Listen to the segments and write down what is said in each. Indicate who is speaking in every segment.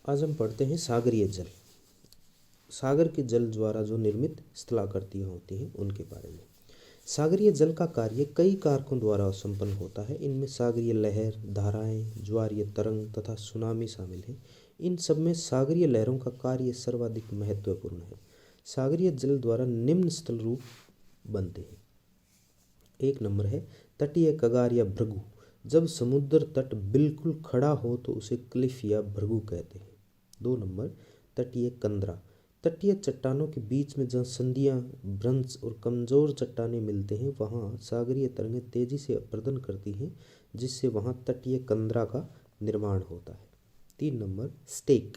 Speaker 1: आज हम पढ़ते हैं सागरीय जल। सागर के जल द्वारा जो निर्मित स्थलाकृतियाँ होती हैं उनके बारे में। सागरीय जल का कार्य कई कारकों द्वारा संपन्न होता है। इनमें सागरीय लहर, धाराएं, ज्वारीय तरंग तथा सुनामी शामिल हैं। इन सब में सागरीय लहरों का कार्य सर्वाधिक महत्वपूर्ण है। सागरीय जल द्वारा निम्न स्थल रूप बनते हैं। 1 नंबर है तटीय कगार या भृगु। जब समुद्र तट बिल्कुल खड़ा हो तो उसे क्लिफ या भृगु कहते हैं। 2 नंबर तटीय कंदरा। तटीय चट्टानों के बीच में जहाँ संधियाँ, भ्रंश और कमजोर चट्टानें मिलते हैं वहाँ सागरीय तरंगें तेजी से अपरदन करती हैं, जिससे वहाँ तटीय कंदरा का निर्माण होता है। 3 नंबर स्टेक।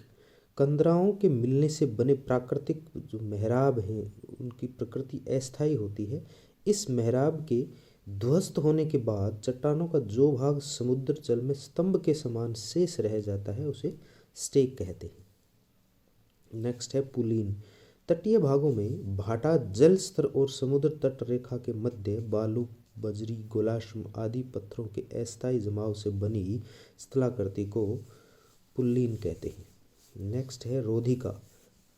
Speaker 1: कंदराओं के मिलने से बने प्राकृतिक जो मेहराब हैं उनकी प्रकृति अस्थायी होती है। इस मेहराब के ध्वस्त होने के बाद चट्टानों का जो भाग समुद्र जल में स्तंभ के समान शेष रह जाता है उसे स्टेक कहते हैं। नेक्स्ट है पुलीन। तटीय भागों में भाटा जल स्तर और समुद्र तट रेखा के मध्य बालू, बजरी, गोलाश्म आदि पत्थरों के अस्थायी जमाव से बनी स्थलाकृति को पुल्लीन कहते हैं। नेक्स्ट है रोधिका।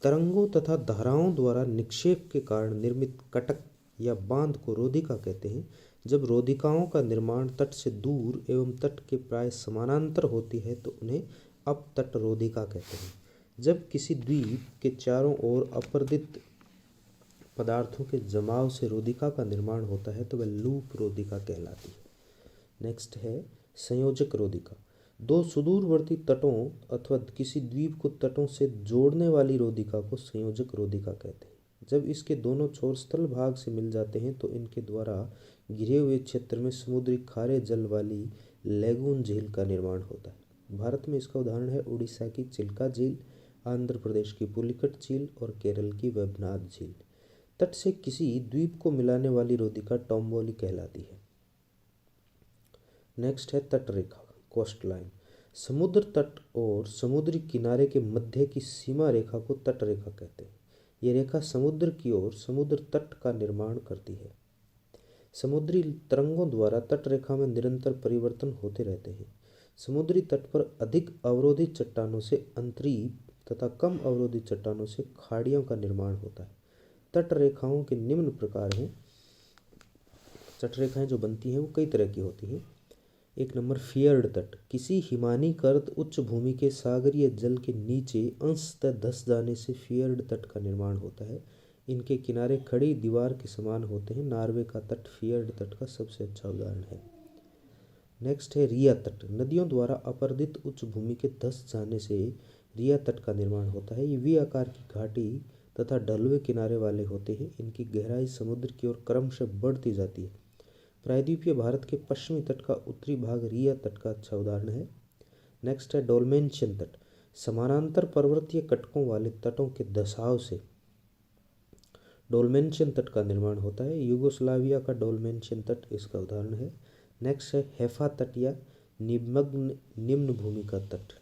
Speaker 1: तरंगों तथा धाराओं द्वारा निक्षेप के कारण निर्मित कटक या बांध को रोधिका कहते हैं। जब रोधिकाओं का निर्माण तट से दूर एवं तट के प्राय समानांतर होती है तो उन्हें अपतट रोधिका कहते हैं। जब किसी द्वीप के चारों ओर अपरदित पदार्थों के जमाव से रोधिका का निर्माण होता है तो वह लूप रोधिका कहलाती है। नेक्स्ट है संयोजक रोधिका। 2 सुदूरवर्ती तटों अथवा किसी द्वीप को तटों से जोड़ने वाली रोधिका को संयोजक रोधिका कहते हैं। जब इसके दोनों छोर स्थल भाग से मिल जाते हैं तो इनके द्वारा घिरे हुए क्षेत्र में समुद्री खारे जल वाली लैगून झील का निर्माण होता है। भारत में इसका उदाहरण है उड़ीसा की चिल्का झील, आंध्र प्रदेश की पुलिकट झील और केरल की वेबनाड झील। तट से किसी द्वीप को मिलाने वाली रोधिका टोम्बोली कहलाती है। नेक्स्ट है तट रेखा, कोस्ट लाइन। समुद्र तट और समुद्री किनारे के मध्य की सीमा रेखा को तट रेखा कहते हैं। यह रेखा समुद्र की ओर समुद्र तट का निर्माण करती है। समुद्री तरंगों द्वारा तट रेखा में निरंतर परिवर्तन होते रहते हैं। समुद्री तट पर अधिक अवरोधित चट्टानों से अंतरीप तथा कम अवरोधित चट्टानों से खाड़ियों का निर्माण होता है। तट रेखाओं के निम्न प्रकार हैं। तट रेखाएं जो बनती हैं वो कई तरह की होती हैं। 1 नंबर फियर्ड तट। किसी हिमानीकृत उच्च भूमि के सागरीय जल के नीचे अंशतः धंस जाने से फियर्ड तट का निर्माण होता है। इनके किनारे खड़ी दीवार के समान होते हैं। नॉर्वे का तट फियर्ड तट का सबसे अच्छा उदाहरण है। नेक्स्ट है रिया तट। नदियों द्वारा अपरदित उच्च भूमि के धंस जाने से रिया तट का निर्माण होता है। ये वी आकार की घाटी तथा ढलुए किनारे वाले होते हैं। इनकी गहराई समुद्र की ओर क्रमशः बढ़ती जाती है। प्रायद्वीपीय भारत के पश्चिमी तट का उत्तरी भाग रिया तट का अच्छा उदाहरण है। नेक्स्ट है डोलमेंशियन तट। समानांतर पर्वतीय कटकों वाले तटों के धसाव से डोलमेंशियन तट का निर्माण होता है। यूगोस्लाविया का डोलमेंशियन तट इसका उदाहरण है। नेक्स्ट है हेफा तट या निम्न भूमि का तट।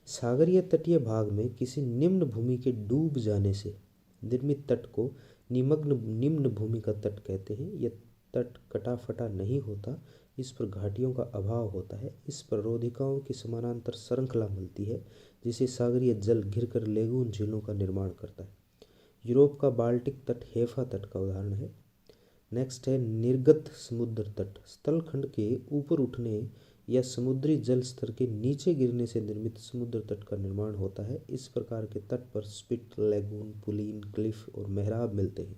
Speaker 1: सागरीय तटीय भाग में किसी निम्न भूमि के डूब जाने से निर्मित तट को निम्न भूमि का तट कहते हैं। यह तट कटाफटा नहीं होता, इस पर घाटियों का अभाव होता है। इस पर रोधिकाओं की समानांतर श्रृंखला मिलती है जिसे सागरीय जल घिरकर लेगून झीलों का निर्माण करता है। यूरोप का बाल्टिक तट हेफा तट का उदाहरण है। नेक्स्ट है निर्गत समुद्र तट। स्थलखंड के ऊपर उठने या समुद्री जल स्तर के नीचे गिरने से निर्मित समुद्र तट का निर्माण होता है। इस प्रकार के तट पर स्पिट, लैगून, पुलीन, क्लिफ और मेहराब मिलते हैं।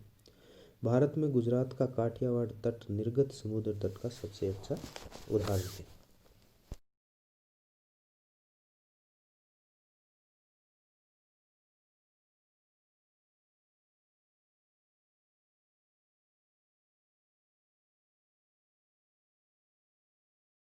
Speaker 1: भारत में गुजरात का काठियावाड़ तट निर्गत समुद्र तट का सबसे अच्छा उदाहरण है।